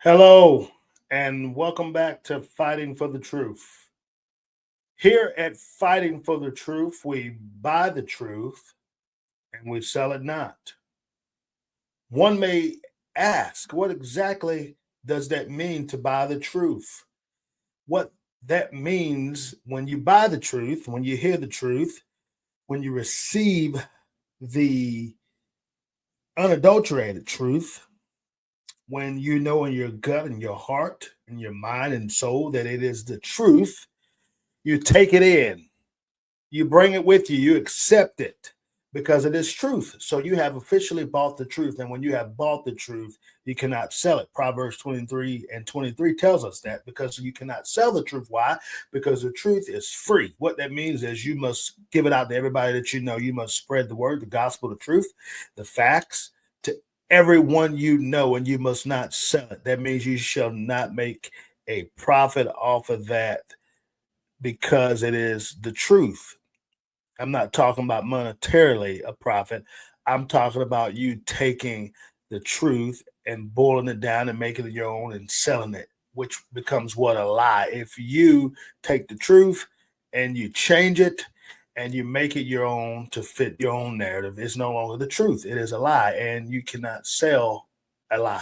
Hello, and welcome back to Fighting for the Truth. Here at Fighting for the Truth, we buy the truth and we sell it not. One may ask, what exactly does that mean to buy the truth? What that means when you buy the truth, when you hear the truth, when you receive the unadulterated truth, when you know in your gut and your heart and your mind and soul that it is the truth, you take it in, you bring it with you, you accept it because it is truth. So you have officially bought the truth. And when you have bought the truth, you cannot sell it. Proverbs 23 and 23 tells us that because you cannot sell the truth. Why? Because the truth is free. What that means is you must give it out to everybody that you know. You must spread the word, the gospel, the truth, the facts to everyone you know, and you must not sell it. That means you shall not make a profit off of that because it is the truth. I'm not talking about monetarily a profit. I'm talking about you taking the truth and boiling it down and making it your own and selling it, which becomes what? A lie. If you take the truth and you change it and you make it your own to fit your own narrative, it's no longer the truth. It is a lie, and you cannot sell a lie.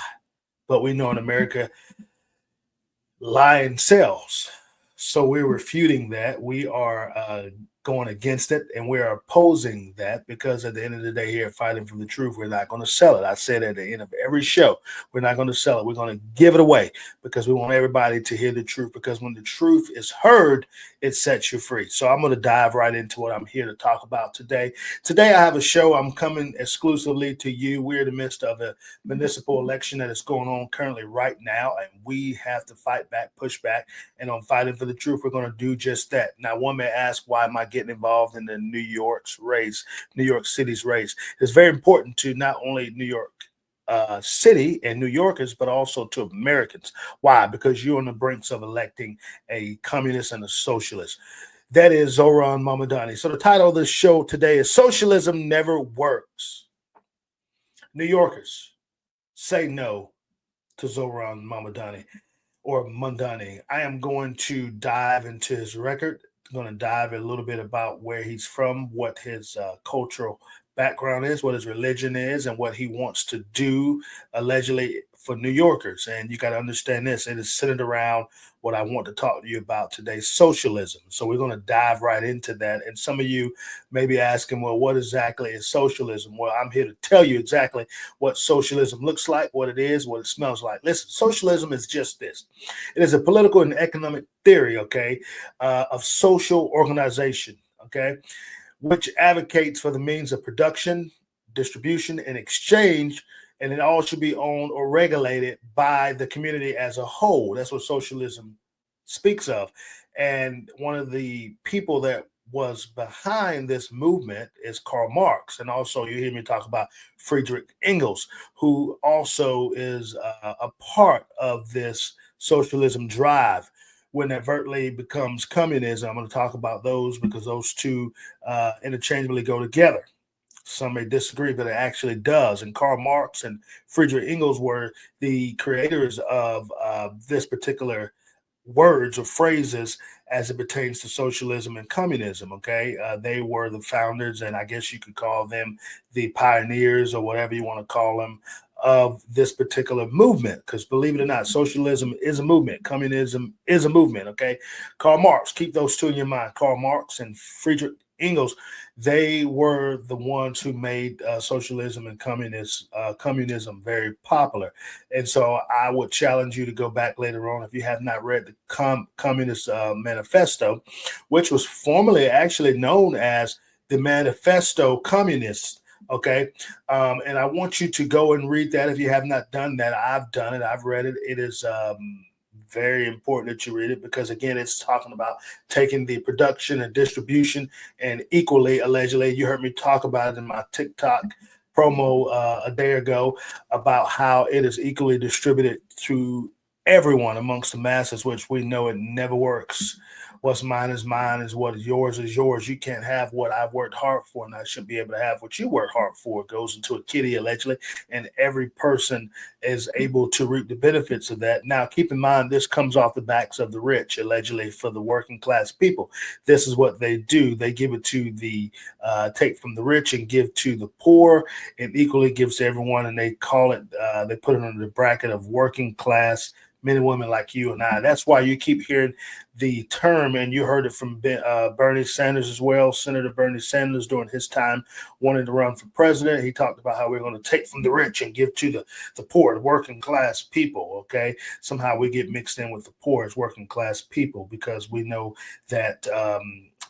But we know in America, lying sells. So we're refuting that. We are going against it, and we're opposing that because at the end of the day, here fighting for the truth, we're not going to sell it. I said at the end of every show, we're not going to sell it. We're going to give it away because we want everybody to hear the truth. Because when the truth is heard, it sets you free. So I'm going to dive right into what I'm here to talk about today. Today, I have a show. I'm coming exclusively to you. We're in the midst of a municipal election that is going on currently right now, and we have to fight back, push back, and on Fighting for the Truth, we're going to do just that. Now, one may ask, why am I getting involved in the New York's race, New York City's race? It's very important to not only New York City and New Yorkers, but also to Americans. Why? Because you're on the brinks of electing a communist and a socialist. That is Zohran Mamdani. So the title of this show today is Socialism Never Works. New Yorkers, say no to Zohran Mamdani or Mamdani. I am going to dive into his record. I'm going to dive a little bit about where he's from, what his cultural background is, what his religion is, and what he wants to do allegedly for New Yorkers. And you got to understand this, it is centered around what I want to talk to you about today, socialism. So we're going to dive right into that. And some of you may be asking, well, what exactly is socialism? Well, I'm here to tell you exactly what socialism looks like, what it is, what it smells like. Listen, socialism is just this. It is a political and economic theory, okay, of social organization, okay, which advocates for the means of production, distribution, and exchange, and it all should be owned or regulated by the community as a whole. That's what socialism speaks of. And one of the people that was behind this movement is Karl Marx. And also, you hear me talk about Friedrich Engels, who also is a part of this socialism drive. When it overtly becomes communism, I'm going to talk about those because those two interchangeably go together. Some may disagree, but it actually does. And Karl Marx and Friedrich Engels were the creators of this particular words or phrases as it pertains to socialism and communism. Okay, they were the founders, and I guess you could call them the pioneers or whatever you want to call them of this particular movement. Because believe it or not, socialism is a movement, communism is a movement. Okay, Karl Marx, keep those two in your mind. Karl Marx and Friedrich Engels, they were the ones who made socialism and communism very popular. And so I would challenge you to go back later on if you have not read the Communist Manifesto, which was formerly actually known as the Manifesto Communist. Okay. And I want you to go and read that if you have not done that. I've done it, I've read it. It is very important that you read it because, again, it's talking about taking the production and distribution and equally, allegedly, you heard me talk about it in my TikTok promo a day ago about how it is equally distributed to everyone amongst the masses, which we know it never works. what's mine is what is yours is yours. You can't have what I've worked hard for, and I should be able to have what you work hard for. It goes into a kitty allegedly, and every person is able to reap the benefits of that. Now, keep in mind, this comes off the backs of the rich, allegedly for the working class people. This is what they do. They give it to the take from the rich and give to the poor, and equally gives to everyone. And they call it, they put it under the bracket of working class men and women like you and I. That's why you keep hearing the term, and you heard it from Bernie Sanders as well. Senator Bernie Sanders, during his time wanting to run for president, he talked about how we're going to take from the rich and give to the poor, the working class people. Okay, somehow we get mixed in with the poor as working class people because we know that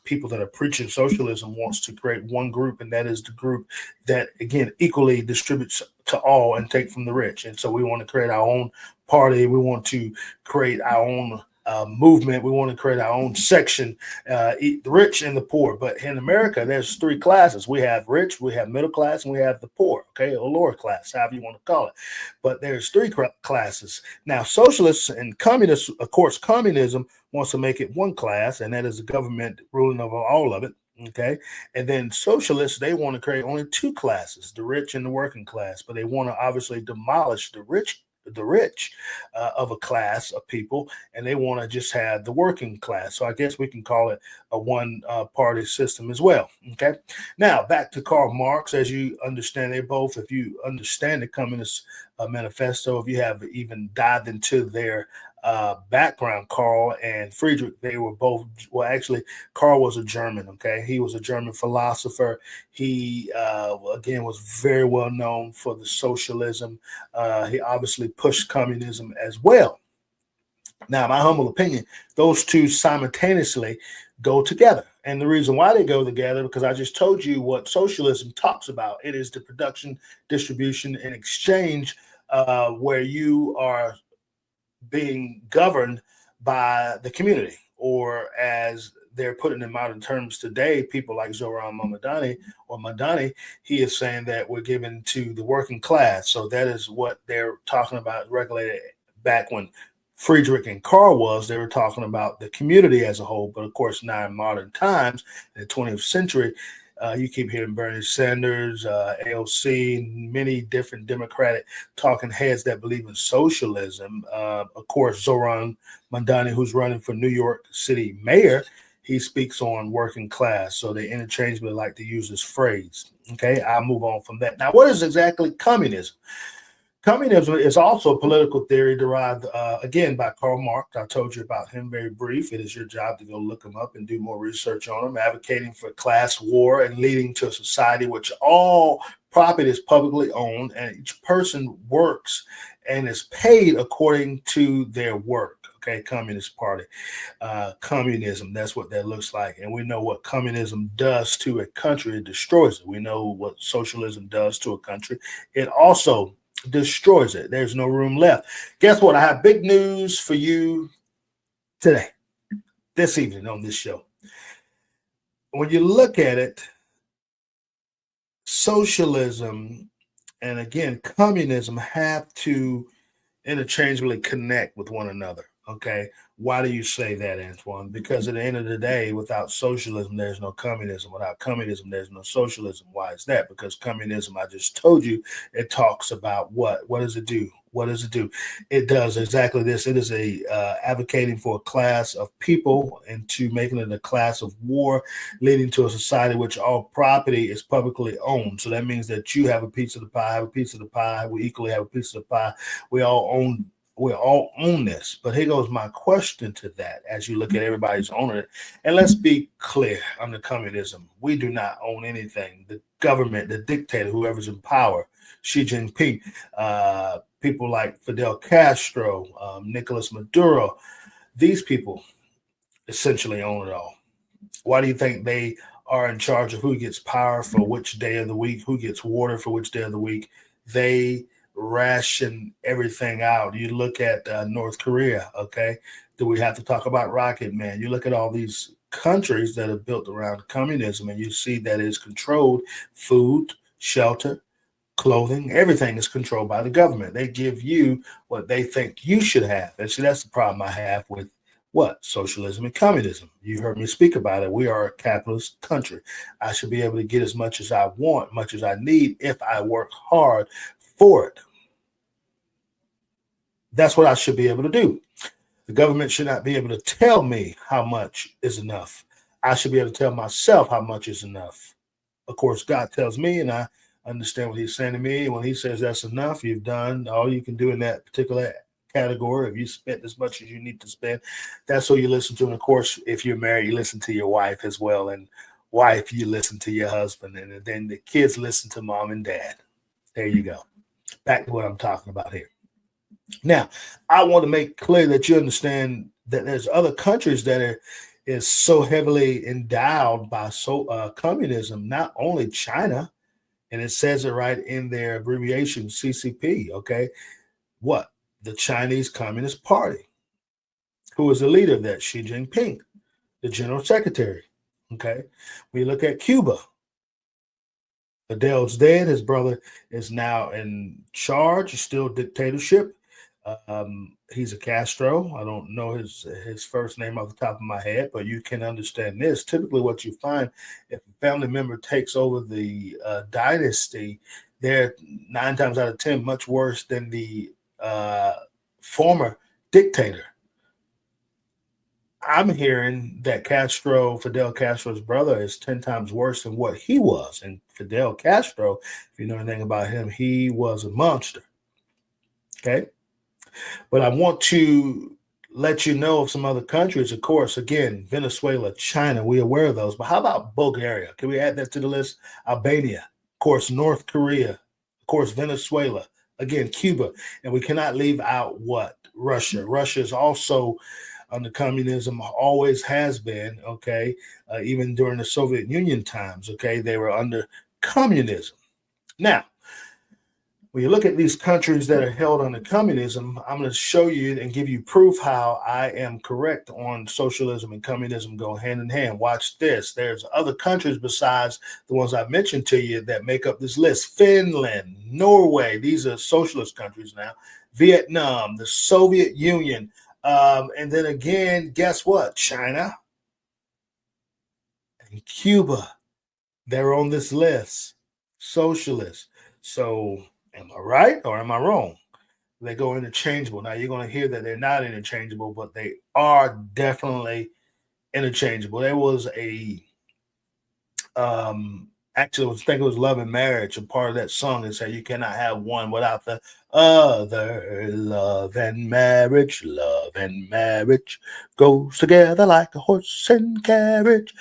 people that are preaching socialism wants to create one group, and that is the group that, again, equally distributes to all and take from the rich. And so we want to create our own party. We want to create our own movement. We want to create our own section, the rich and the poor. But in America, there's three classes. We have rich, we have middle class, and we have the poor, okay, or lower class, however you want to call it. But there's three classes. Now, socialists and communists, of course, communism wants to make it one class, and that is the government ruling over all of it. Okay. And then socialists, they want to create only two classes, the rich and the working class, but they want to obviously demolish the rich of a class of people, and they want to just have the working class. So I guess we can call it a one party system as well. Okay. Now back to Karl Marx. As you understand, they both, if you understand the Communist Manifesto, if you have even dived into their background, Karl and Friedrich, they were both, well, actually, Karl was a German, okay? He was a German philosopher. He, again, was very well known for the socialism. He obviously pushed communism as well. Now, my humble opinion, those two simultaneously go together. And the reason why they go together, because I just told you what socialism talks about. It is the production, distribution, and exchange where you are being governed by the community, or as they're putting in modern terms today, people like Zohran Mamdani, he is saying that we're given to the working class. So that is what they're talking about, regulated back when Friedrich and Karl was. They were talking about the community as a whole. But of course, now in modern times, in the 20th century, you keep hearing Bernie Sanders, AOC, many different Democratic talking heads that believe in socialism. Of course, Zohran Mamdani, who's running for New York City mayor, he speaks on working class. So they interchangeably like to use this phrase. Okay, I'll move on from that. Now, what is exactly communism? Communism is also a political theory derived, again, by Karl Marx. I told you about him, very brief. It is your job to go look him up and do more research on him, advocating for class war and leading to a society which all property is publicly owned and each person works and is paid according to their work. Okay, Communist Party, communism, that's what that looks like. And we know what communism does to a country. It destroys it. We know what socialism does to a country. It also destroys it. There's no room left. Guess what? I have big news for you today, this evening on this show. When you look at it, socialism and again, communism have to interchangeably connect with one another. Okay. Why do you say that, Antoine? Because at the end of the day, without socialism, there's no communism. Without communism, there's no socialism. Why is that? Because communism, I just told you, it talks about what? What does it do? What does it do? It does exactly this. It is advocating for a class of people into making it a class of war, leading to a society which all property is publicly owned. So that means that you have a piece of the pie, I have a piece of the pie, we equally have a piece of the pie. We all own this. But here goes my question to that as you look at everybody's owning it. And let's be clear, under communism, we do not own anything. The government, the dictator, whoever's in power, Xi Jinping, people like Fidel Castro, Nicolas Maduro, these people essentially own it all. Why do you think they are in charge of who gets power for which day of the week, who gets water for which day of the week? They ration everything out. You look at North Korea, okay? Do we have to talk about Rocket Man? You look at all these countries that are built around communism, and you see that it's controlled. Food, shelter, clothing, everything is controlled by the government. They give you what they think you should have. And see, that's the problem I have with what? Socialism and communism. You heard me speak about it. We are a capitalist country. I should be able to get as much as I want, much as I need, if I work hard for it. That's what I should be able to do. The government should not be able to tell me how much is enough. I should be able to tell myself how much is enough. Of course, God tells me, and I understand what He's saying to me. When He says that's enough, you've done all you can do in that particular category. If you spent as much as you need to spend, that's who you listen to. And of course, if you're married, you listen to your wife as well. And wife, you listen to your husband. And then the kids listen to mom and dad. There you go. Back to what I'm talking about here. Now, I want to make clear that you understand that there's other countries that is so heavily endowed by communism, not only China, and it says it right in their abbreviation, CCP, okay? What? The Chinese Communist Party. Who is the leader of that? Xi Jinping, the general secretary, okay? We look at Cuba. Fidel's dead. His brother is now in charge, still dictatorship. He's a Castro. I don't know his first name off the top of my head, but you can understand this. Typically, what you find if a family member takes over the dynasty, they're 9 times out of 10 much worse than the former dictator. I'm hearing that Fidel Castro's brother, is 10 times worse than what he was. And Fidel Castro, if you know anything about him, he was a monster. Okay. But I want to let you know of some other countries. Of course, again, Venezuela, China, we're aware of those. But how about Bulgaria? Can we add that to the list? Albania, of course, North Korea, of course, Venezuela, again, Cuba. And we cannot leave out what? Russia. Russia is also under communism, always has been, okay? Even during the Soviet Union times, okay? They were under communism. Now, when you look at these countries that are held under communism, I'm going to show you and give you proof how I am correct on socialism and communism go hand in hand. Watch this. There's other countries besides the ones I mentioned to you that make up this list. Finland, Norway, these are socialist countries now. Vietnam, the Soviet Union, and then again, guess what? China and Cuba. They're on this list. Socialists. So am I right or am I wrong? They go interchangeable. Now you're going to hear that they're not interchangeable, but they are definitely interchangeable. There was actually, I think it was Love and Marriage, a part of that song that said you cannot have one without the other. Love and marriage goes together like a horse and carriage.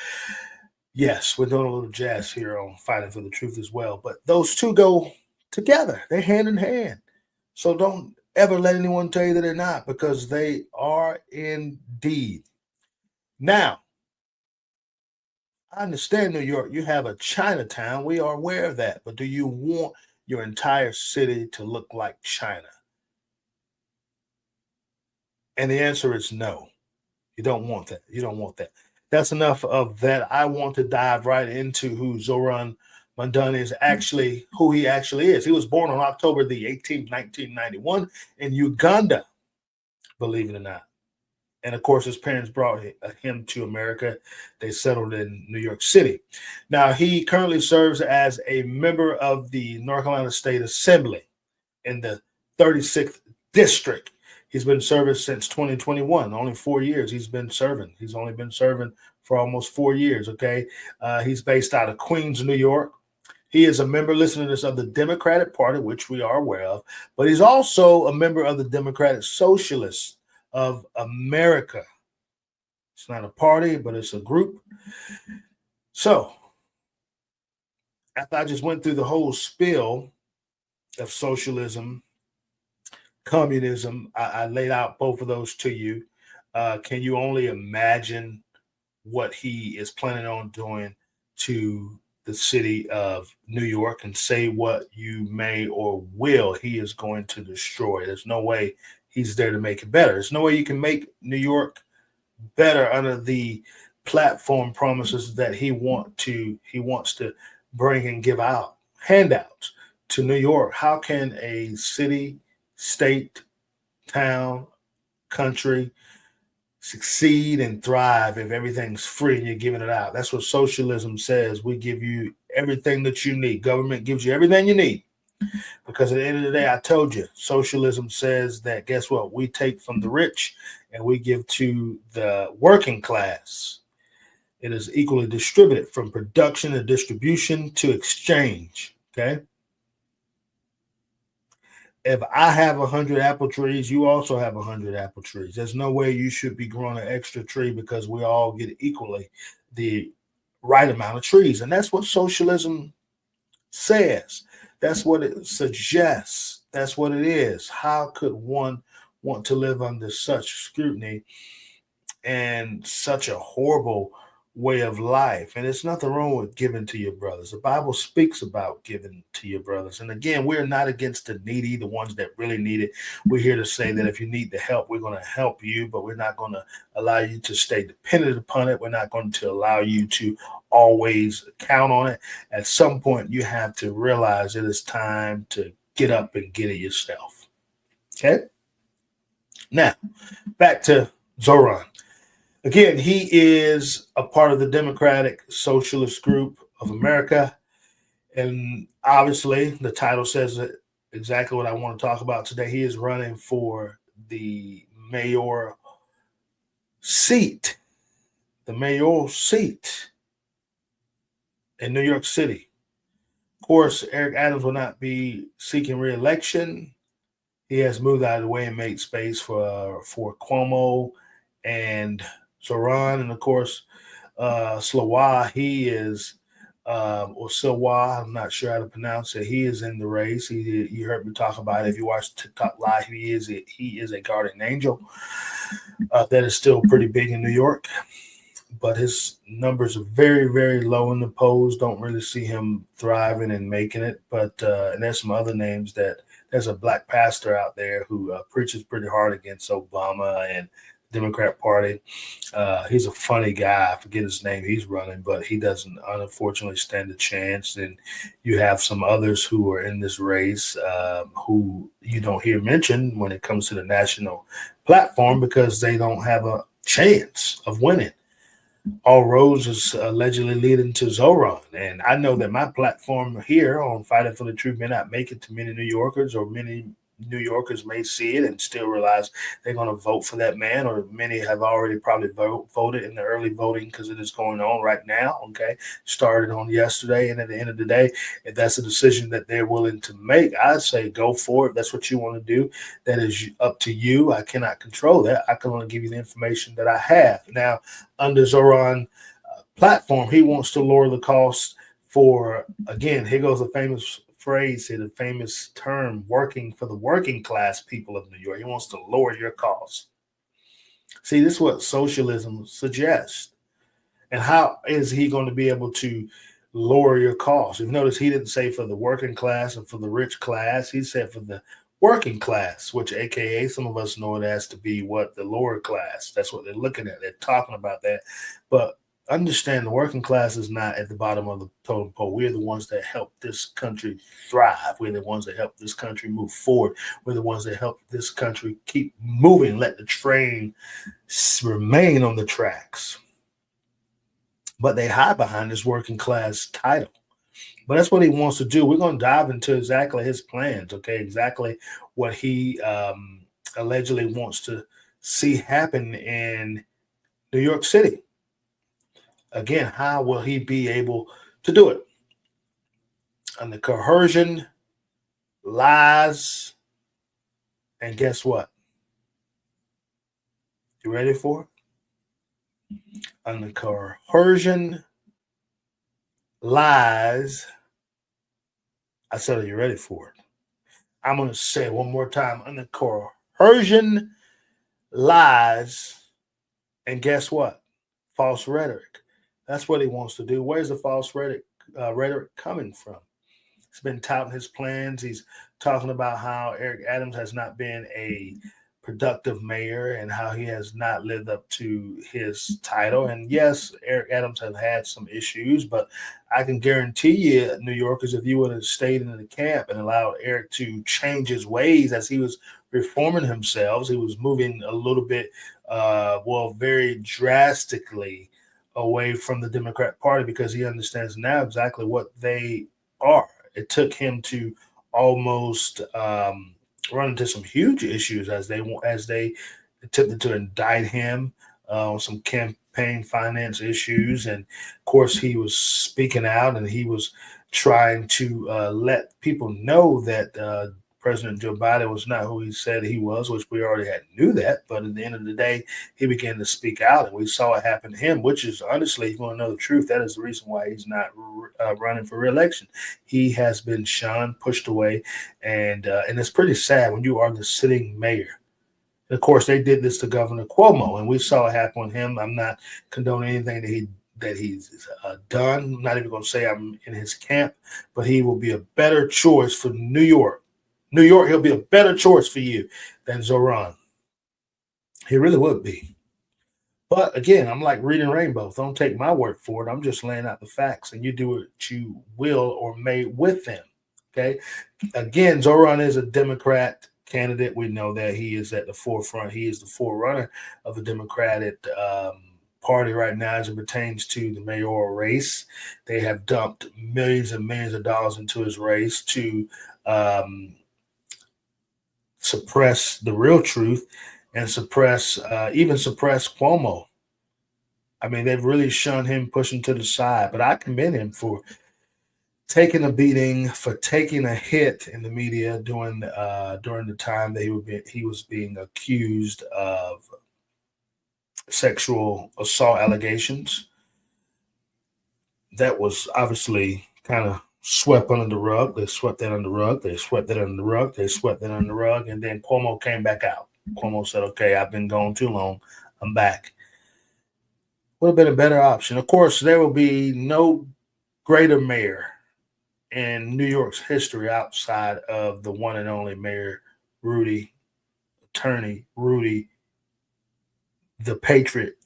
Yes, we're doing a little jazz here on Fighting for the Truth as well. But those two go together. They're hand in hand. So don't ever let anyone tell you that they're not, because they are indeed. Now, I understand New York, you have a Chinatown. We are aware of that. But do you want your entire city to look like China? And the answer is no. You don't want that. You don't want that. That's enough of that. I want to dive right into who Zohran Mamdani is actually, who he actually is. He was born on October the 18th, 1991 in Uganda, believe it or not. And of course, his parents brought him to America. They settled in New York City. Now, he currently serves as a member of the North Carolina State Assembly in the 36th District. He's been serving since 2021. Only 4 years he's been serving. He's only been serving for almost 4 years, okay? He's based out of Queens, New York. He is a member, listen to this, of the Democratic Party, which we are aware of, but he's also a member of the Democratic Socialists of America. It's not a party, but it's a group. So, after I just went through the whole spiel of socialism, communism, I laid out both of those to you. Can you only imagine what he is planning on doing to the city of New York? And say what you may or will, he is going to destroy. There's no way he's there to make it better. There's no way you can make New York better under the platform promises that he wants to bring and give out handouts to New York. How can a city, state, town, country, succeed and thrive if everything's free and you're giving it out. That's what socialism says. We give you everything that you need. Government gives you everything you need. Because at the end of the day, I told you, socialism says that guess what? We take from the rich and we give to the working class. It is equally distributed from production to distribution to exchange. Okay. If I have 100 apple trees, you also have 100 apple trees. There's no way you should be growing an extra tree because we all get equally the right amount of trees. And that's what socialism says. That's what it suggests. That's what it is. How could one want to live under such scrutiny and such a horrible way of life? And it's nothing wrong with giving to your brothers. The Bible speaks about giving to your brothers. And again, we're not against the needy, the ones that really need it. We're here to say that if you need the help, we're going to help you, but we're not going to allow you to stay dependent upon it. We're not going to allow you to always count on it. At some point, you have to realize it is time to get up and get it yourself. Okay? Now, back to Zohran. Again, he is a part of the Democratic Socialist Group of America. And obviously, the title says exactly what I want to talk about today. He is running for the mayoral seat in New York City. Of course, Eric Adams will not be seeking re-election. He has moved out of the way and made space for Cuomo and Zohran, and of course, Slawa, he is, or Silwa, I'm not sure how to pronounce it. He is in the race. You heard me talk about it. If you watch TikTok Live, he is a guardian angel that is still pretty big in New York, but his numbers are very, very low in the polls. Don't really see him thriving and making it. But and there's some other names there's a black pastor out there who preaches pretty hard against Obama and Democrat Party. He's a funny guy. I forget his name. He's running, but he doesn't unfortunately stand a chance. And you have some others who are in this race who you don't hear mentioned when it comes to the national platform because they don't have a chance of winning. All roads is allegedly leading to Zohran. And I know that my platform here on Fighting for the Truth may not make it to many New Yorkers, or many New Yorkers may see it and still realize they're going to vote for that man, or many have already probably voted in the early voting because it is going on right now. Okay, started on yesterday, and at the end of the day, if that's a decision that they're willing to make, I say go for it. That's what you want to do. That is up to you. I cannot control that. I can only give you the information that I have. Now, under Zohran platform, he wants to lower the cost for, again, here goes a famous phrase here, the famous term, working for the working class people of New York. He wants to lower your costs. See, this is what socialism suggests. And how is he going to be able to lower your costs? You've noticed he didn't say for the working class and for the rich class. He said for the working class, which AKA some of us know it as to be what the lower class. That's what they're looking at. They're talking about that. But understand the working class is not at the bottom of the totem pole. We're the ones that help this country thrive. We're the ones that help this country move forward. We're the ones that help this country keep moving, let the train remain on the tracks. But they hide behind this working class title. But that's what he wants to do. We're going to dive into exactly his plans, okay? Exactly what he allegedly wants to see happen in New York City. Again, how will he be able to do it? Under coercion, lies, and guess what? You ready for it? Under coercion, lies. I said, are you ready for it? I'm going to say it one more time. Under coercion, lies, and guess what? False rhetoric. That's what he wants to do. Where's the false rhetoric coming from? He's been touting his plans. He's talking about how Eric Adams has not been a productive mayor and how he has not lived up to his title. And yes, Eric Adams has had some issues, but I can guarantee you, New Yorkers, if you would have stayed in the camp and allowed Eric to change his ways as he was reforming himself, he was moving a little bit very drastically away from the Democrat Party because he understands now exactly what they are. It took him to almost run into some huge issues as they attempted to indict him on some campaign finance issues, and of course he was speaking out and he was trying to let people know that President Joe Biden was not who he said he was, which we already had knew that. But at the end of the day, he began to speak out, and we saw it happen to him. Which is honestly, if you want to know the truth, that is the reason why he's not running for reelection. He has been shunned, pushed away, and it's pretty sad when you are the sitting mayor. And of course, they did this to Governor Cuomo, and we saw it happen with him. I'm not condoning anything that he's done. I'm not even going to say I'm in his camp, but he will be a better choice for New York. New York, he'll be a better choice for you than Zohran. He really would be. But again, I'm like reading rainbows. Don't take my word for it. I'm just laying out the facts, and you do what you will or may with them. Okay. Again, Zohran is a Democrat candidate. We know that he is at the forefront. He is the forerunner of the Democratic Party right now as it pertains to the mayoral race. They have dumped millions and millions of dollars into his race to suppress the real truth and even suppress Cuomo. I mean, they've really shunned him, pushing to the side. But I commend him for taking a beating, for taking a hit in the media during the time that he was being accused of sexual assault allegations. That was obviously kind of swept under the rug. They swept that under the rug. They swept that under the rug. They swept that under the rug. And then Cuomo came back out. Cuomo said, okay, I've been gone too long. I'm back. Would have been a better option. Of course, there will be no greater mayor in New York's history outside of the one and only Mayor Attorney Rudy, the Patriot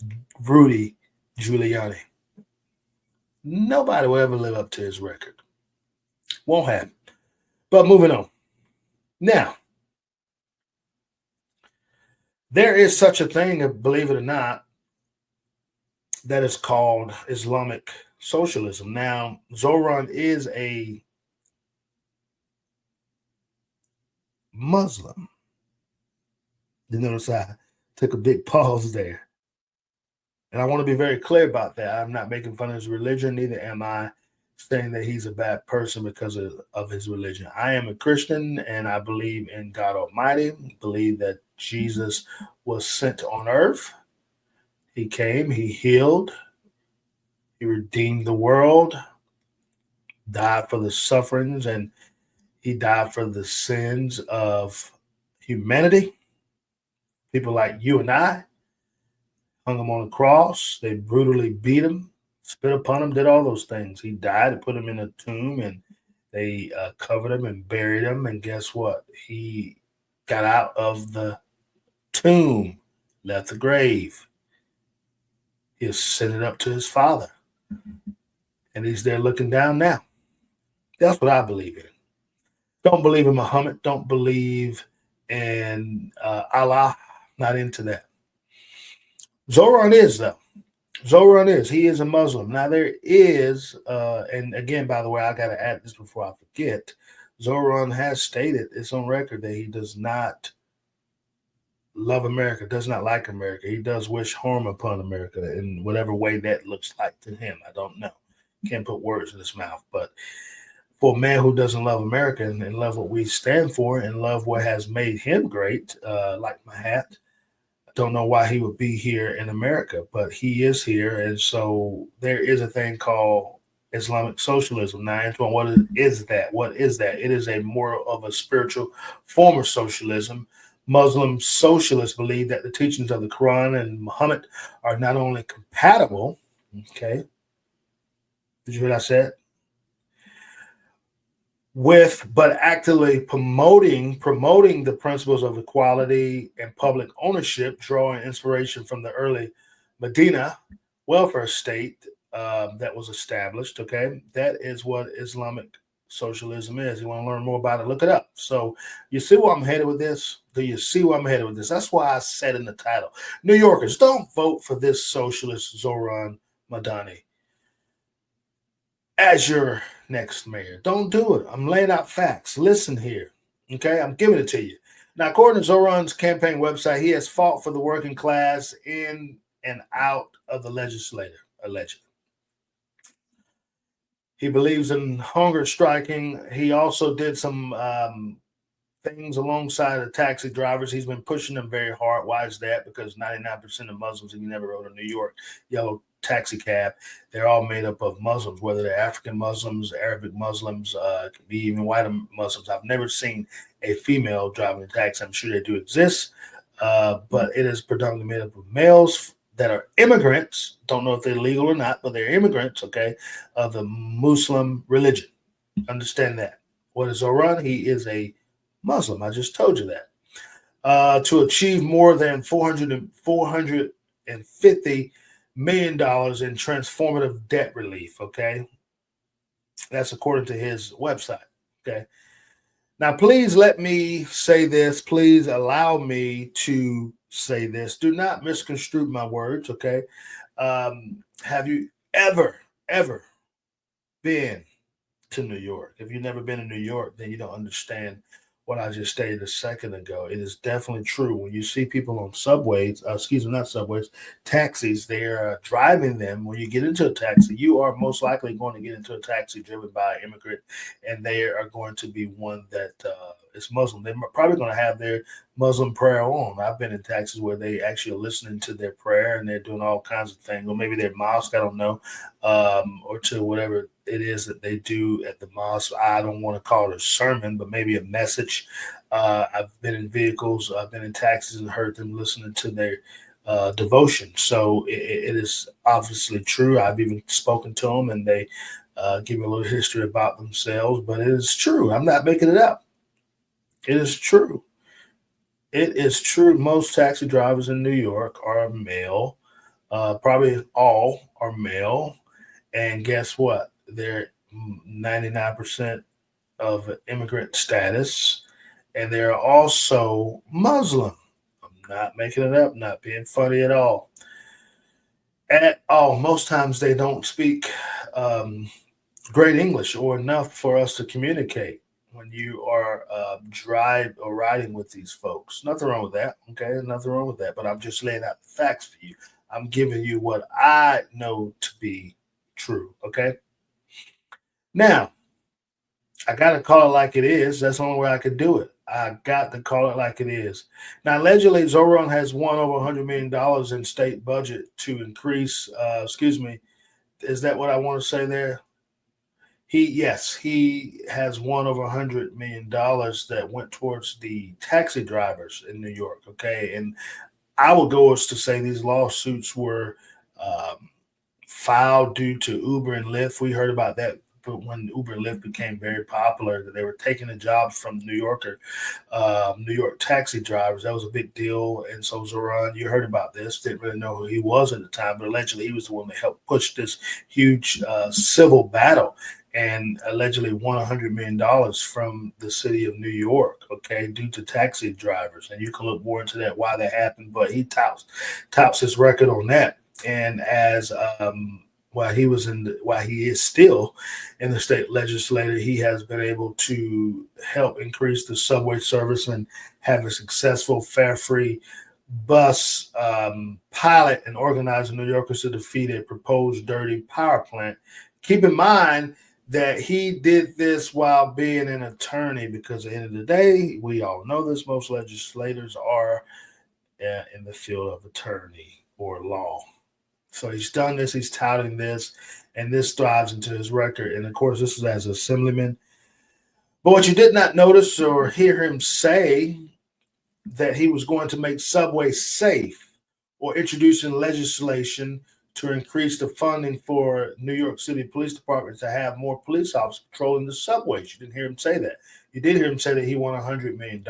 Rudy Giuliani. Nobody will ever live up to his record. Won't happen. But moving on. Now, there is such a thing, believe it or not, that is called Islamic socialism. Now, Zohran is a Muslim. You notice I took a big pause there. And I want to be very clear about that. I'm not making fun of his religion, neither am I saying that he's a bad person because of his religion. I am a Christian and I believe in God Almighty, believe that Jesus was sent on earth. He came, he healed, he redeemed the world, died for the sufferings, and he died for the sins of humanity. People like you and I hung him on a cross. They brutally beat him, spit upon him, did all those things. He died and put him in a tomb, and they covered him and buried him. And guess what? He got out of the tomb, left the grave. He ascended up to his Father. And he's there looking down now. That's what I believe in. Don't believe in Muhammad. Don't believe in Allah. Not into that. Zohran is, though. Zohran is. He is a Muslim. Now, there is, and again, by the way, I got to add this before I forget. Zohran has stated, it's on record, that he does not love America, does not like America. He does wish harm upon America in whatever way that looks like to him. I don't know. Can't put words in his mouth. But for a man who doesn't love America and love what we stand for and love what has made him great, like my hat, I don't know why he would be here in America, but he is here. And so there is a thing called Islamic socialism. Now, Antoine, what is that? What is that? It is a more of a spiritual form of socialism. Muslim socialists believe that the teachings of the Quran and Muhammad are not only compatible, okay, did you hear what I said? But actively promoting the principles of equality and public ownership, drawing inspiration from the early Medina welfare state that was established. Okay, that is what Islamic socialism is. You want to learn more about it, look it up. So you see where I'm headed with this? Do you see where I'm headed with this? That's why I said in the title, New Yorkers, don't vote for this socialist Zohran Mamdani as your next mayor. Don't do it. I'm laying out facts. Listen here. Okay, I'm giving it to you. Now, according to Zohran's campaign website, he has fought for the working class in and out of the legislature, allegedly. He believes in hunger striking. He also did some things alongside the taxi drivers. He's been pushing them very hard. Why is that? Because 99% of Muslims, if you never rode a New York yellow taxi cab, they're all made up of Muslims, whether they're African Muslims, Arabic Muslims, could be even white Muslims. I've never seen a female driving a taxi. I'm sure they do exist, but it is predominantly made up of males that are immigrants. Don't know if they're legal or not, but they're immigrants, okay, of the Muslim religion. Understand that. What is Zohran? He is a Muslim. I just told you that. To achieve more than $450 million in transformative debt relief. Okay. That's according to his website. Okay. Now, please let me say this. Please allow me to say this. Do not misconstrue my words. Okay. Have you ever been to New York? If you've never been to New York, then you don't understand what I just stated a second ago. It is definitely true. When you see people on subways, not subways, taxis, they're driving them. When you get into a taxi, you are most likely going to get into a taxi driven by an immigrant, and they are going to be one that is Muslim. They're probably going to have their Muslim prayer on. I've been in taxis where they actually are listening to their prayer and they're doing all kinds of things, or maybe their mosque, I don't know, or to whatever it is that they do at the mosque. I don't want to call it a sermon, but maybe a message. I've been in vehicles, I've been in taxis and heard them listening to their devotion. So it is obviously true. I've even spoken to them and they give me a little history about themselves, but it is true. I'm not making it up. It is true. It is true. Most taxi drivers in New York are male. Probably all are male. And guess what? They're 99% of immigrant status, and they're also Muslim. I'm not making it up, not being funny at all. At all. Most times they don't speak great English or enough for us to communicate when you are drive or riding with these folks. Nothing wrong with that. Okay, nothing wrong with that. But I'm just laying out the facts for you. I'm giving you what I know to be true. Okay. Now, I got to call it like it is. That's the only way I could do it. I got to call it like it is. Now, allegedly, Zohran has won over $100 million in state budget to increase. Is that what I want to say there? He has won over $100 million that went towards the taxi drivers in New York. Okay, and I will go as to say these lawsuits were filed due to Uber and Lyft. We heard about that when Uber and Lyft became very popular, that they were taking the jobs from New York taxi drivers. That was a big deal. And so Zohran, you heard about this, didn't really know who he was at the time, but allegedly he was the one that helped push this huge civil battle and allegedly won $100 million from the city of New York, okay, due to taxi drivers. And you can look more into that, why that happened, but he tops his record on that. And as while he is still in the state legislature, he has been able to help increase the subway service and have a successful fare-free bus pilot and organizing New Yorkers to defeat a proposed dirty power plant. Keep in mind that he did this while being an attorney, because at the end of the day, we all know this, most legislators are in the field of attorney or law. So he's done this, he's touting this, and this thrives into his record. And of course, this is as assemblyman. But what you did not notice or hear him say, that he was going to make subways safe or introducing legislation to increase the funding for New York City Police Department to have more police officers patrolling the subways. You didn't hear him say that. You did hear him say that he won $100 million,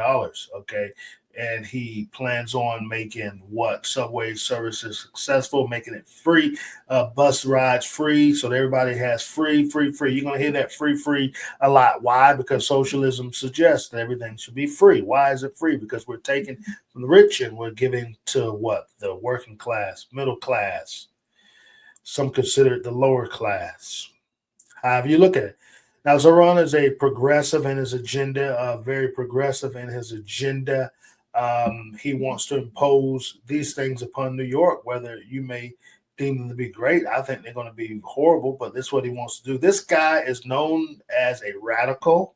okay? And he plans on making what subway services successful, making it free, bus rides free, so that everybody has free. You're going to hear that free a lot. Why? Because socialism suggests that everything should be free. Why is it free? Because we're taking from the rich and we're giving to what? The working class, middle class. Some consider it the lower class. However you look at it. Now, Zohran is a progressive in his agenda, very progressive in his agenda. He wants to impose these things upon New York, whether you may deem them to be great. I think they're going to be horrible, but this is what he wants to do. This guy is known as a radical.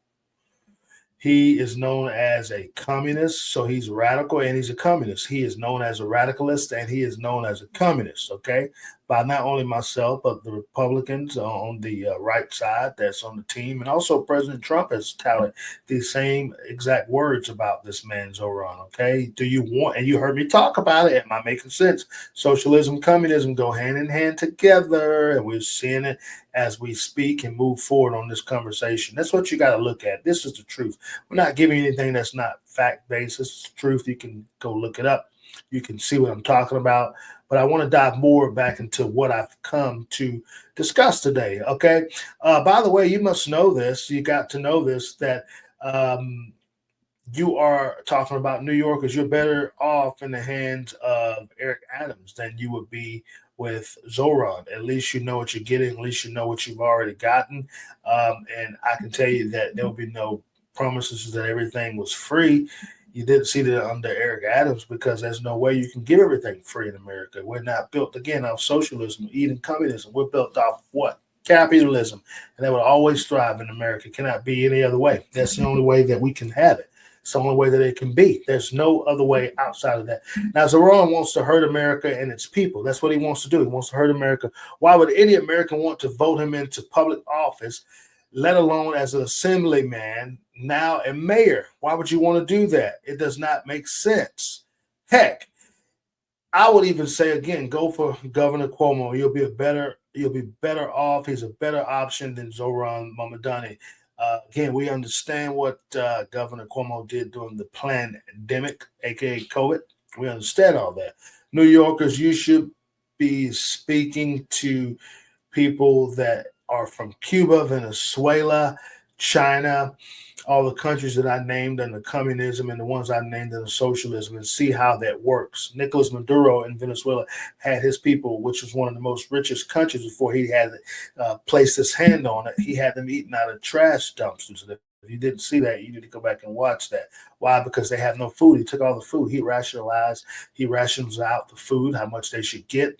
He is known as a communist, so he's radical and he's a communist. He is known as a radicalist and he is known as a communist, okay, by not only myself, but the Republicans on the right side that's on the team. And also President Trump has touted the same exact words about this man, Zohran, okay? Do you want, and you heard me talk about it, am I making sense? Socialism, communism go hand in hand together, and we're seeing it as we speak and move forward on this conversation. That's what you got to look at. This is the truth. We're not giving you anything that's not fact-based. It's the truth. You can go look it up. You can see what I'm talking about. But I want to dive more back into what I've come to discuss today, okay? By the way, you must know this. You got to know this, that you are talking about New Yorkers. You're better off in the hands of Eric Adams than you would be with Zohran. At least you know what you're getting. At least you know what you've already gotten. And I can tell you that there will be no promises that everything was free. You didn't see that under Eric Adams because there's no way you can give everything free in America. We're not built, again, off socialism, even communism. We're built off what? Capitalism. And that will always thrive in America. It cannot be any other way. That's the only way that we can have it. It's the only way that it can be. There's no other way outside of that. Now, Zohran wants to hurt America and its people. That's what he wants to do. He wants to hurt America. Why would any American want to vote him into public office, let alone as an assemblyman, now a mayor? Why would you want to do that? It does not make sense. Heck, I would even say again, go for Governor Cuomo. You'll be better off. He's a better option than Zohran Mamdani. Again, we understand what Governor Cuomo did during the pandemic, aka COVID. We understand all that. New Yorkers, you should be speaking to people that are from Cuba, Venezuela, China, all the countries that I named under communism and the ones I named under socialism, and see how that works. Nicolas Maduro in Venezuela had his people, which was one of the most richest countries before he had placed his hand on it. He had them eating out of trash dumpsters. If you didn't see that, you need to go back and watch that. Why? Because they have no food. He took all the food. He rations out the food, how much they should get.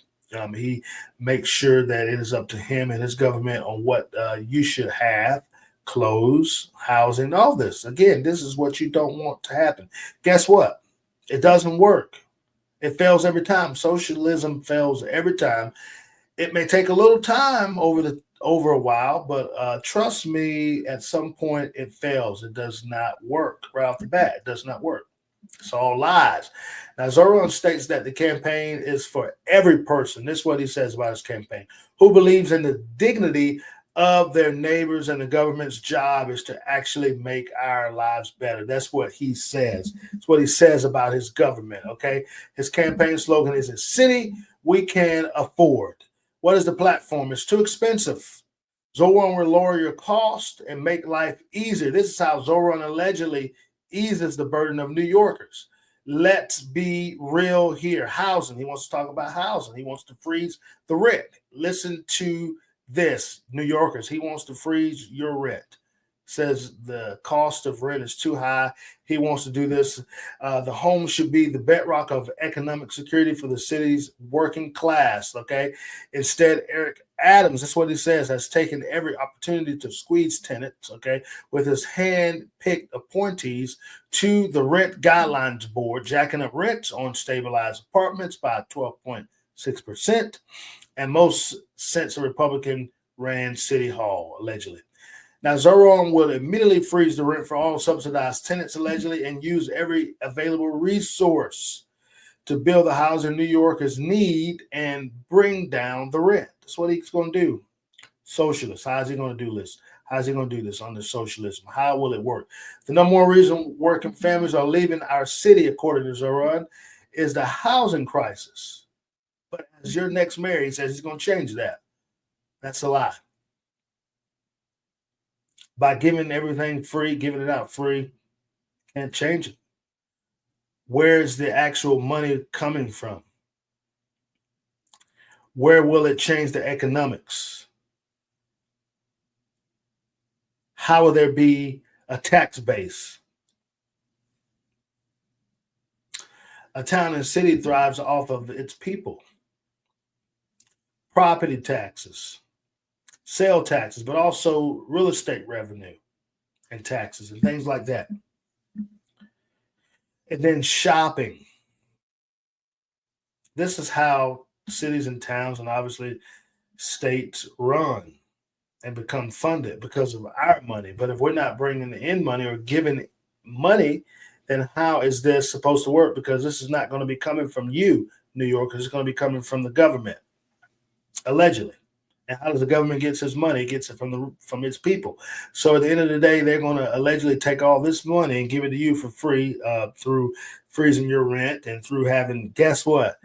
He makes sure that it is up to him and his government on what you should have. Clothes, housing, all this. Again, this is what you don't want to happen. Guess what? It doesn't work. It fails every time. Socialism fails every time. It may take a little time over a while, but trust me, at some point it fails. It does not work right off the bat. It does not work. It's all lies. Now, Zohran states that the campaign is for every person. This is what he says about his campaign, who believes in the dignity of their neighbors, and the government's job is to actually make our lives better. That's what he says. That's what he says about his government, okay? His campaign slogan is a city we can afford. What is the platform? It's too expensive. Zohran will lower your cost and make life easier. This is how Zohran allegedly eases the burden of New Yorkers. Let's be real here. Housing. He wants to talk about housing. He wants to freeze the rent. Listen to this, New Yorkers. He wants to freeze your rent. Says the cost of rent is too high. He wants to do this. The home should be the bedrock of economic security for the city's working class, okay? Instead, Eric Adams, that's what he says, has taken every opportunity to squeeze tenants, okay, with his hand-picked appointees to the Rent Guidelines Board, jacking up rents on stabilized apartments by 12.6%. and most since a Republican ran City Hall, allegedly. Now, Zohran will immediately freeze the rent for all subsidized tenants, allegedly, and use every available resource to build the housing New Yorkers need and bring down the rent. That's what he's going to do. Socialist. How's he going to do this? How's he going to do this under socialism? How will it work? The number one reason working families are leaving our city, according to Zohran, is the housing crisis. But as your next mayor, he says he's going to change that. That's a lie. By giving everything free, giving it out free, can't change it. Where's the actual money coming from? Where will it change the economics? How will there be a tax base? A town and city thrives off of its people. Property taxes, sale taxes, but also real estate revenue and taxes and things like that. And then shopping. This is how cities and towns and obviously states run and become funded because of our money. But if we're not bringing in money or giving money, then how is this supposed to work? Because this is not going to be coming from you, New Yorkers. It's going to be coming from the government, allegedly. And how does the government get its money? It gets it from its people. So at the end of the day, they're going to allegedly take all this money and give it to you for free through freezing your rent and through having, guess what?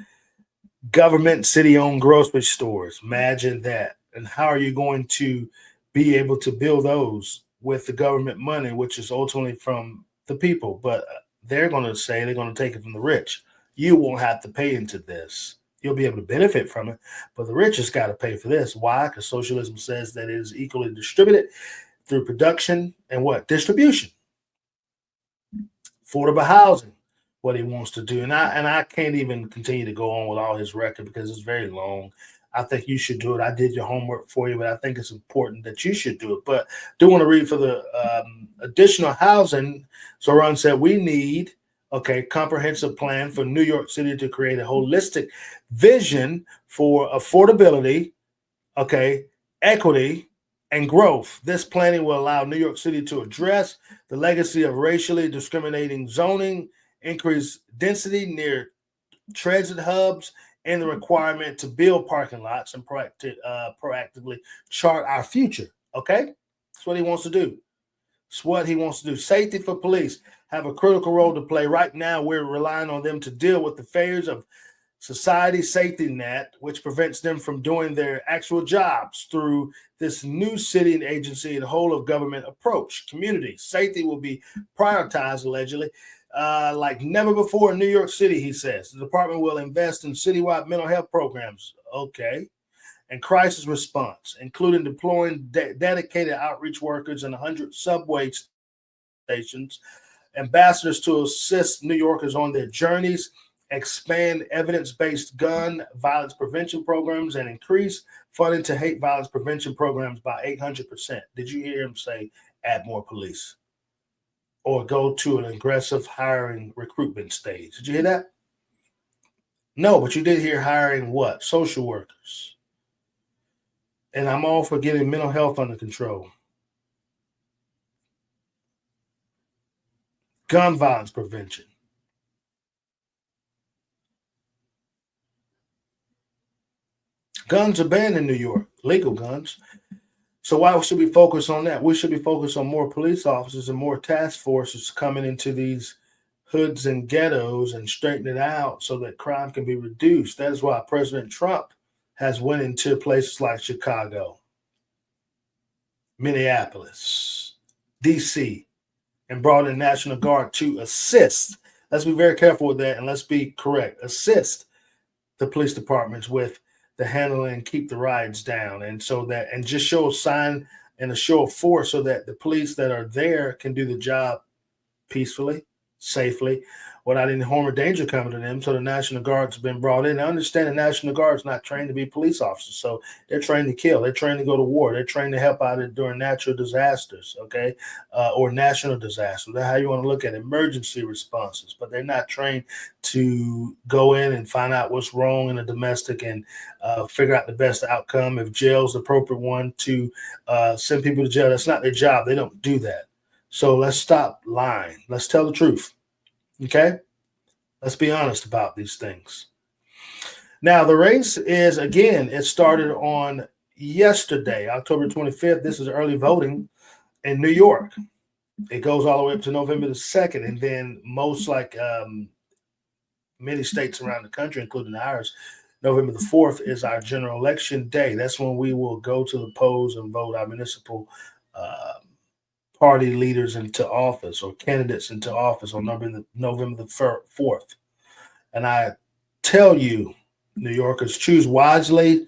Government city-owned grocery stores. Imagine that. And how are you going to be able to build those with the government money, which is ultimately from the people? But they're going to say they're going to take it from the rich. You won't have to pay into this. You'll be able to benefit from it, but the rich has got to pay for this. Why? Because socialism says that it is equally distributed through production and what? Distribution. Affordable housing, what he wants to do. And I can't even continue to go on with all his record because it's very long. I think you should do it. I did your homework for you, but I think it's important that you should do it. But I do want to read for the additional housing. Zohran said we need comprehensive plan for New York City to create a holistic vision for affordability, equity, and growth. This planning will allow New York City to address the legacy of racially discriminating zoning, increase density near transit hubs, and the requirement to build parking lots and proactively chart our future. Okay? That's what he wants to do. It's what he wants to do. Safety for police have a critical role to play. Right now, we're relying on them to deal with the failures of society safety net, which prevents them from doing their actual jobs through this new city and agency and whole of government approach. Community safety will be prioritized, allegedly, like never before in New York City, he says. The department will invest in citywide mental health programs. Okay. And crisis response, including deploying dedicated outreach workers in 100 subway stations, ambassadors to assist New Yorkers on their journeys, expand evidence-based gun violence prevention programs, and increase funding to hate violence prevention programs by 800%. Did you hear him say add more police or go to an aggressive hiring recruitment stage? Did you hear that? No, but you did hear hiring what? Social workers. And I'm all for getting mental health under control. Gun violence prevention. Guns are banned in New York, legal guns. So why should we focus on that? We should be focused on more police officers and more task forces coming into these hoods and ghettos and straighten it out so that crime can be reduced. That is why President Trump has went into places like Chicago, Minneapolis, DC, and brought in National Guard to assist. Let's be very careful with that, and let's be correct. Assist the police departments with the handling and keep the riots down, and so that, and just show a sign and a show of force so that the police that are there can do the job peacefully, safely, without any harm or danger coming to them. So the National Guard's been brought in. I understand the National Guard's not trained to be police officers, so they're trained to kill. They're trained to go to war. They're trained to help out during natural disasters, or national disasters. That's how you want to look at emergency responses. But they're not trained to go in and find out what's wrong in a domestic and figure out the best outcome. If jail's the appropriate one to send people to jail, that's not their job. They don't do that. So let's stop lying. Let's tell the truth. Okay? Let's be honest about these things. Now, the race is, again, it started on yesterday, October 25th. This is early voting in New York. It goes all the way up to November the 2nd. And then most many states around the country, including ours, November the 4th is our general election day. That's when we will go to the polls and vote our municipal uh, party leaders into office or candidates into office on November the 4th. And I tell you, New Yorkers, choose wisely.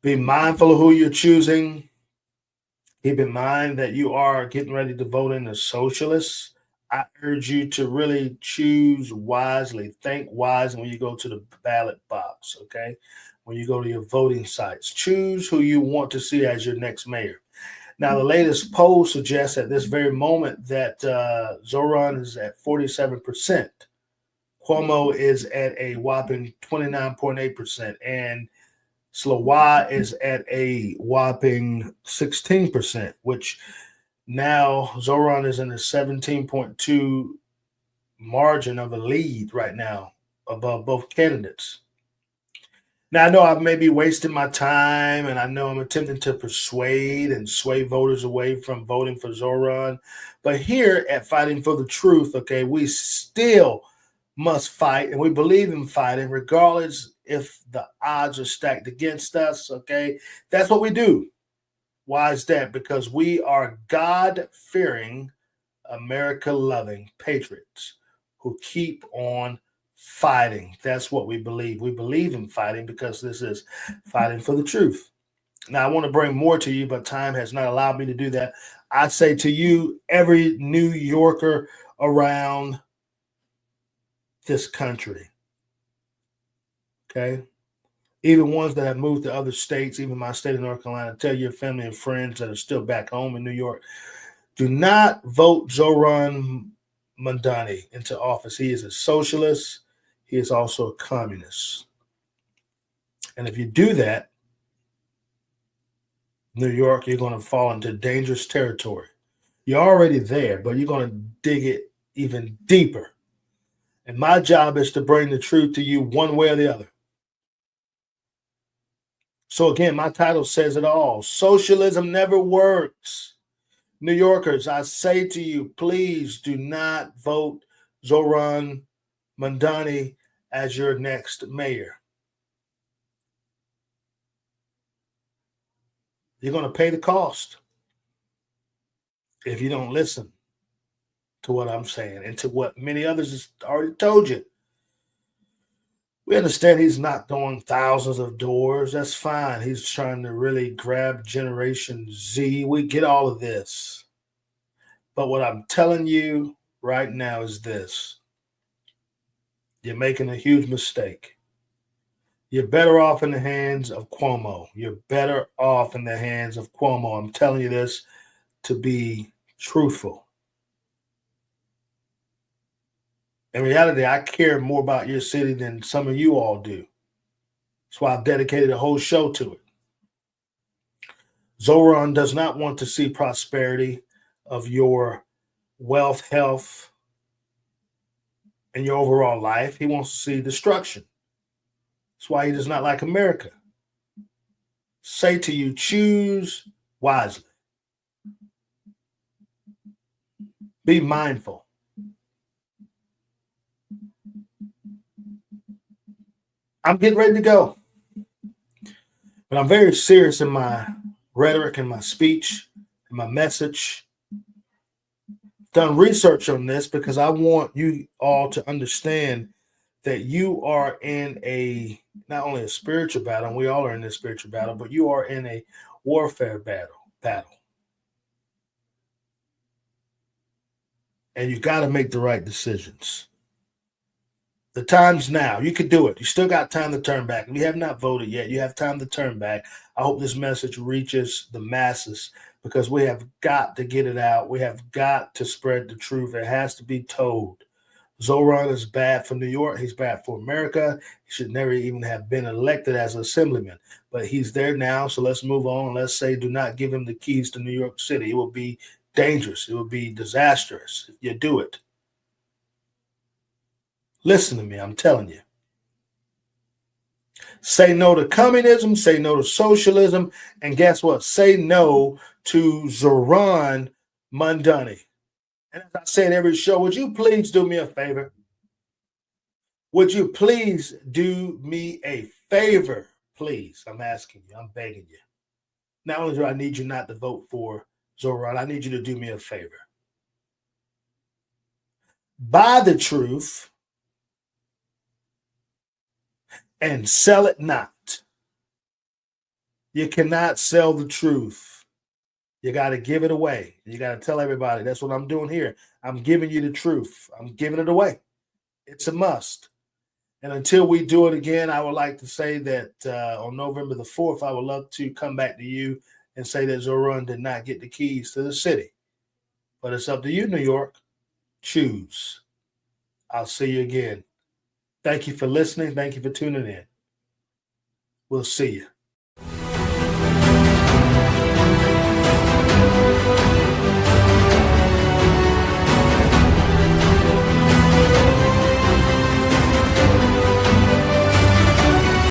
Be mindful of who you're choosing. Keep in mind that you are getting ready to vote in the socialists. I urge you to really choose wisely. Think wisely when you go to the ballot box, okay? When you go to your voting sites, choose who you want to see as your next mayor. Now, the latest poll suggests at this very moment that Zohran is at 47%. Cuomo is at a whopping 29.8%, and Slowa is at a whopping 16%, which now Zohran is in a 17.2 margin of a lead right now above both candidates. Now, I know I may be wasting my time, and I know I'm attempting to persuade and sway voters away from voting for Zohran. But here at Fighting for the Truth, okay, we still must fight, and we believe in fighting, regardless if the odds are stacked against us, okay? That's what we do. Why is that? Because we are God-fearing, America-loving patriots who keep on fighting. That's what we believe. We believe in fighting because this is fighting for the truth. Now, I want to bring more to you, but time has not allowed me to do that. I say to you, every New Yorker around this country, okay? Even ones that have moved to other states, even my state of North Carolina, tell your family and friends that are still back home in New York, do not vote Zohran Mamdani into office. He is a socialist. He is also a communist. And if you do that, New York, you're going to fall into dangerous territory. You're already there, but you're going to dig it even deeper. And my job is to bring the truth to you one way or the other. So again, my title says it all. Socialism never works. New Yorkers, I say to you, please do not vote Zohran Mamdani as your next mayor. You're going to pay the cost if you don't listen to what I'm saying and to what many others have already told you. We understand he's not going thousands of doors. That's fine. He's trying to really grab Generation Z. We get all of this. But what I'm telling you right now is this. You're making a huge mistake. You're better off in the hands of Cuomo. You're better off in the hands of Cuomo. I'm telling you this to be truthful. In reality, I care more about your city than some of you all do. That's why I've dedicated a whole show to it. Zohran does not want to see prosperity of your wealth, health, and your overall life. He wants to see destruction. That's why he does not like America. Say to you, choose wisely. Be mindful. I'm getting ready to go. But I'm very serious in my rhetoric and my speech and my message. Done research on this because I want you all to understand that you are in a not only a spiritual battle, and we all are in this spiritual battle, but you are in a warfare battle. And you got to make the right decisions. The time's now. You could do it. You still got time to turn back. If you have not voted yet, you have time to turn back. I hope this message reaches the masses because we have got to get it out. We have got to spread the truth. It has to be told. Zohran is bad for New York. He's bad for America. He should never even have been elected as an assemblyman. But he's there now, so let's move on. Let's say do not give him the keys to New York City. It will be dangerous. It will be disastrous if you do it. Listen to me, I'm telling you. Say no to communism, say no to socialism, and guess what? Say no to Zohran Mamdani. And as I say in every show, would you please do me a favor? Would you please do me a favor? Please, I'm asking you, I'm begging you. Not only do I need you not to vote for Zohran, I need you to do me a favor. Buy the truth and sell it not. You cannot sell the truth. You got to give it away. You got to tell everybody. That's what I'm doing here. I'm giving you the truth. I'm giving it away. It's a must. And until we do it again, I would like to say that on November the 4th, I would love to come back to you and say that Zohran did not get the keys to the city. But it's up to you, New York. Choose. I'll see you again. Thank you for listening. Thank you for tuning in. We'll see you.